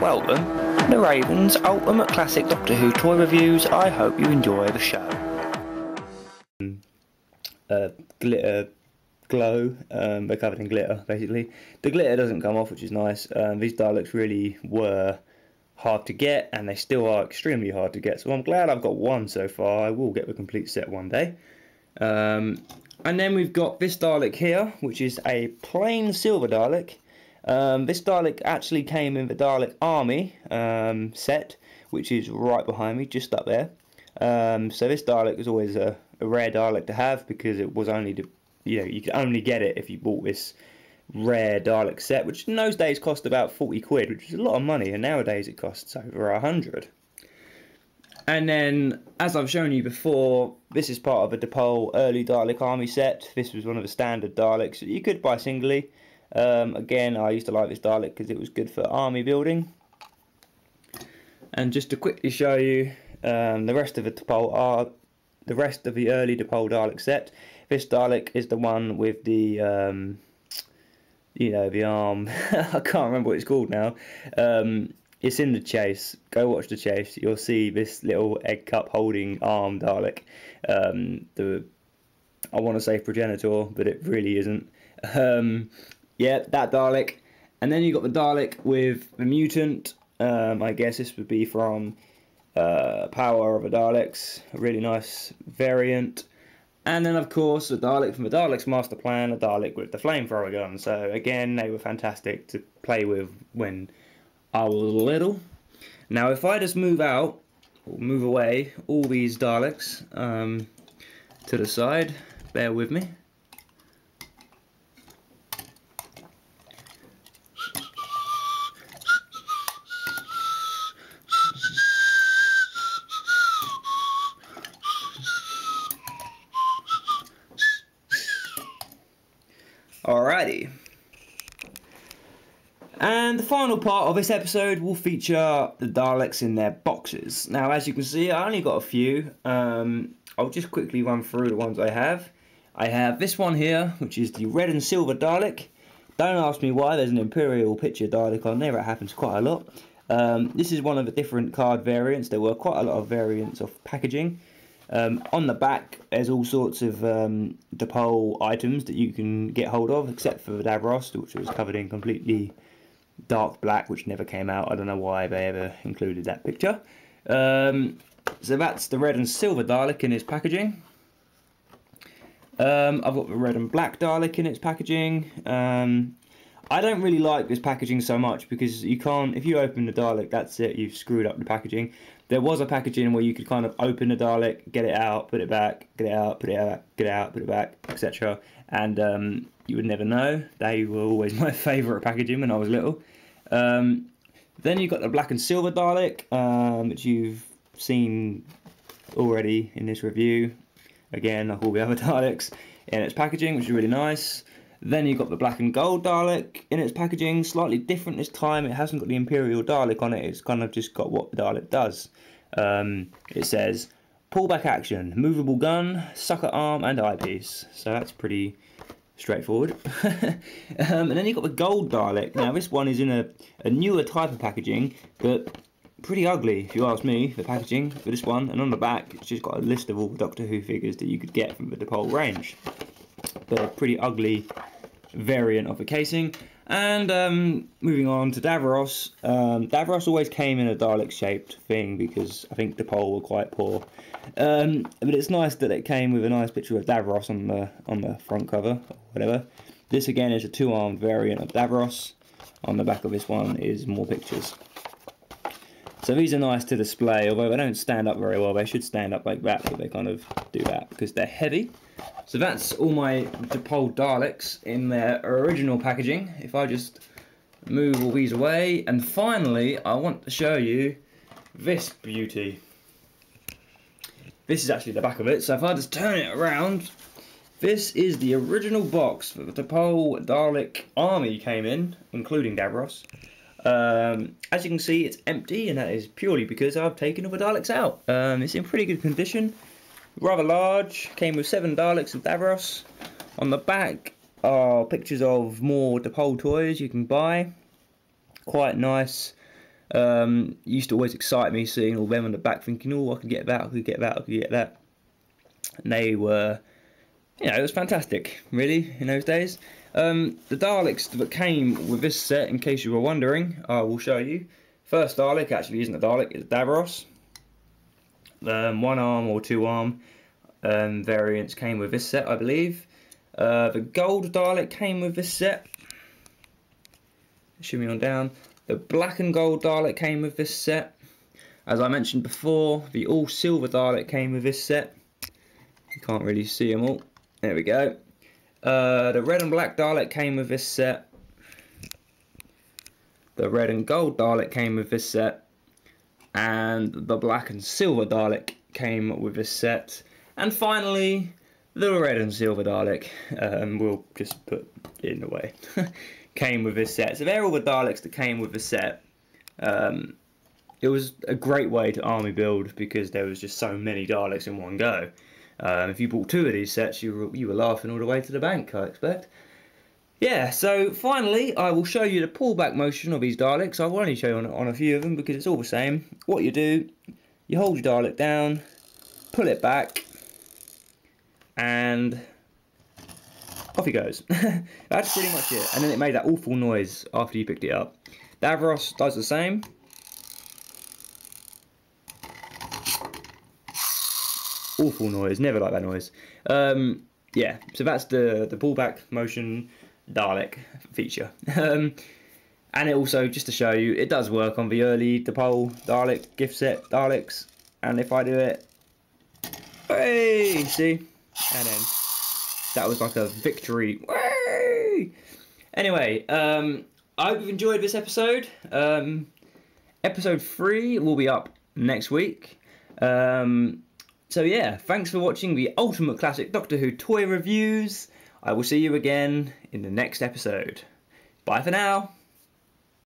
Welcome to Raven's Ultimate Classic Doctor Who toy reviews. I hope you enjoy the show. Glitter glow, they're covered in glitter basically. The glitter doesn't come off, which is nice. These Daleks really were hard to get, and they still are extremely hard to get, so I'm glad I've got one so far. I will get the complete set one day. And then we've got this Dalek here, which is a plain silver Dalek. This Dalek actually came in the Dalek Army set, which is right behind me, just up there. So this Dalek is always a rare Dalek to have, because it was only you could only get it if you bought this rare Dalek set, which in those days cost about 40 quid, which is a lot of money, and nowadays it costs over 100. And then, as I've shown you before, this is part of a Dipole early Dalek Army set. This was one of the standard Daleks that you could buy singly. Again, I used to like this Dalek because it was good for army building. And just to quickly show you the rest of the Dipole the rest of the early Dipole Dalek set. This Dalek is the one with the the arm. I can't remember what it's called now. It's in the chase. Go watch the chase. You'll see this little egg cup holding arm Dalek. I want to say progenitor, but it really isn't. Yeah, that Dalek. And then you got the Dalek with the mutant. I guess this would be from Power of the Daleks. A really nice variant. And then, of course, the Dalek from the Daleks Master Plan, a Dalek with the flamethrower gun. So, again, they were fantastic to play with when I was little. Now, if I just move out, or move away, all these Daleks to the side, bear with me. Alrighty. And the final part of this episode will feature the Daleks in their boxes. Now, as you can see, I only got a few. I'll just quickly run through the ones I have. I have this one here, which is the red and silver Dalek. Don't ask me why, there's an Imperial picture Dalek on there. It happens quite a lot. This is one of the different card variants. There were quite a lot of variants of packaging. On the back, there's all sorts of Dipole items that you can get hold of, except for the Davros, which was covered in completely dark black, which never came out. I don't know why they ever included that picture. So that's the red and silver Dalek in its packaging. I've got the red and black Dalek in its packaging. I don't really like this packaging so much, because you can't, if you open the Dalek, that's it, you've screwed up the packaging. There was a packaging where you could kind of open the Dalek, get it out, put it back, get it out, put it out, get it out, put it back, etc. And you would never know. They were always my favourite packaging when I was little. Then you've got the black and silver Dalek, which you've seen already in this review. Again, like all the other Daleks, in its packaging, which is really nice. Then you've got the black and gold Dalek in its packaging, slightly different this time. It hasn't got the Imperial Dalek on it, it's kind of just got what the Dalek does. It says, pullback action, movable gun, sucker arm and eyepiece. So that's pretty straightforward. And then you've got the gold Dalek. Now this one is in a newer type of packaging, but pretty ugly if you ask me, the packaging for this one. And on the back, it's just got a list of all the Doctor Who figures that you could get from the Dipole range. But a pretty ugly variant of the casing. And moving on to Davros. Davros always came in a Dalek shaped thing, because I think Dipole were quite poor. But it's nice that it came with a nice picture of Davros on the front cover, or whatever. This again is a two-armed variant of Davros. On the back of this one is more pictures. So these are nice to display, although they don't stand up very well. They should stand up like that, but they kind of do that because they're heavy. So that's all my Dipole Daleks in their original packaging. If I just move all these away. And finally, I want to show you this beauty. This is actually the back of it. So if I just turn it around, this is the original box that the Dipole Dalek Army came in, including Davros. As you can see, it's empty, and that is purely because I've taken all the Daleks out. It's in pretty good condition, rather large. Came with 7 Daleks of Davros. On the back are pictures of more Dipole toys you can buy. Quite nice Used to always excite me seeing all them on the back, thinking, oh, I could get that, I could get that, I could get that. And they were, it was fantastic, really, in those days. The Daleks that came with this set, in case you were wondering, I will show you. First Dalek actually isn't a Dalek, it's Davros. One arm or two arm variants came with this set, I believe. The gold Dalek came with this set. Shimmy on down. The black and gold Dalek came with this set. As I mentioned before, the all silver Dalek came with this set. You can't really see them all. There we go. The red and black Dalek came with this set. The red and gold Dalek came with this set. And the black and silver Dalek came with this set. And finally, the red and silver Dalek, we'll just put it in the way, came with this set. So they're all the Daleks that came with the set. It was a great way to army build because there was just so many Daleks in one go. If you bought two of these sets, you were laughing all the way to the bank, I expect. Yeah, so finally, I will show you the pullback motion of these Daleks. I will only show you on a few of them because it's all the same. What you do, you hold your Dalek down, pull it back, and off he goes. That's pretty much it. And then it made that awful noise after you picked it up. Davros does the same. Awful noise, never like that noise. Yeah, so that's the pullback motion Dalek feature. And it also, just to show you, it does work on the early Dipole Dalek gift set Daleks. And if I do it, hey, see? And then that was like a victory. Way! Anyway, I hope you've enjoyed this episode. Episode 3 will be up next week. So yeah, thanks for watching the Ultimate Classic Doctor Who toy reviews. I will see you again in the next episode. Bye for now.